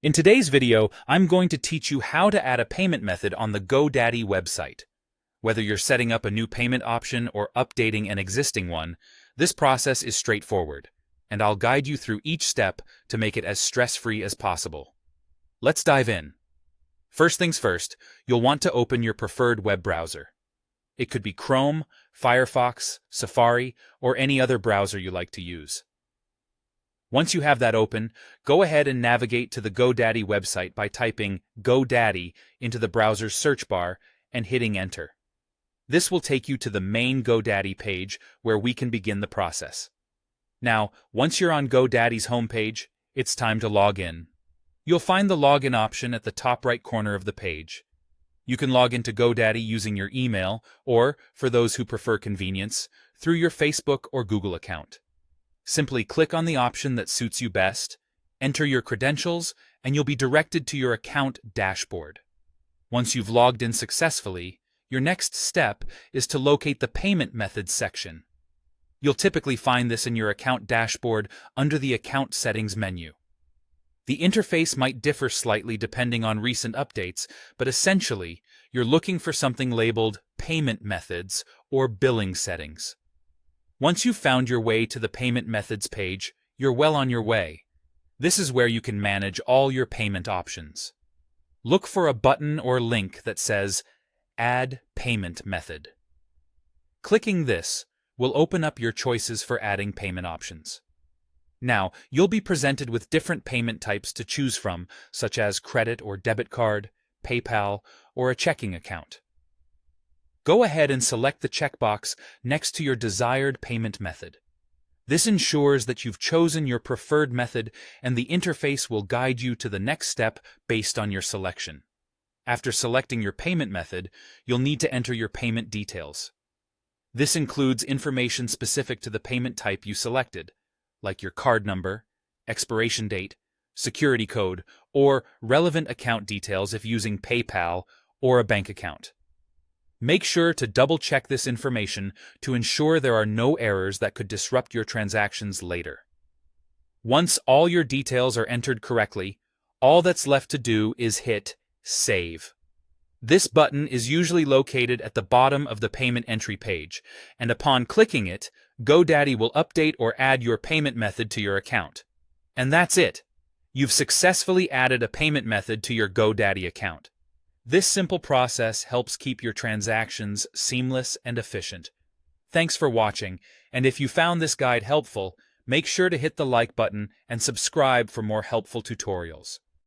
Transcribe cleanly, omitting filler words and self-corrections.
In today's video, I'm going to teach you how to add a payment method on the GoDaddy website. Whether you're setting up a new payment option or updating an existing one, this process is straightforward, and I'll guide you through each step to make it as stress-free as possible. Let's dive in. First things first, you'll want to open your preferred web browser. It could be Chrome, Firefox, Safari, or any other browser you like to use. Once you have that open, go ahead and navigate to the GoDaddy website by typing GoDaddy into the browser's search bar and hitting Enter. This will take you to the main GoDaddy page where we can begin the process. Now, once you're on GoDaddy's homepage, it's time to log in. You'll find the login option at the top right corner of the page. You can log into GoDaddy using your email or, for those who prefer convenience, through your Facebook or Google account. Simply click on the option that suits you best, enter your credentials, and you'll be directed to your account dashboard. Once you've logged in successfully, your next step is to locate the Payment Methods section. You'll typically find this in your account dashboard under the Account Settings menu. The interface might differ slightly depending on recent updates, but essentially, you're looking for something labeled Payment Methods or Billing Settings. Once you've found your way to the Payment Methods page, you're well on your way. This is where you can manage all your payment options. Look for a button or link that says Add Payment Method. Clicking this will open up your choices for adding payment options. Now, you'll be presented with different payment types to choose from, such as credit or debit card, PayPal, or a checking account. Go ahead and select the checkbox next to your desired payment method. This ensures that you've chosen your preferred method and the interface will guide you to the next step based on your selection. After selecting your payment method, you'll need to enter your payment details. This includes information specific to the payment type you selected, like your card number, expiration date, security code, or relevant account details if using PayPal or a bank account. Make sure to double-check this information to ensure there are no errors that could disrupt your transactions later. Once all your details are entered correctly, all that's left to do is hit Save. This button is usually located at the bottom of the payment entry page, and upon clicking it, GoDaddy will update or add your payment method to your account. And that's it! You've successfully added a payment method to your GoDaddy account. This simple process helps keep your transactions seamless and efficient. Thanks for watching, and if you found this guide helpful, make sure to hit the like button and subscribe for more helpful tutorials.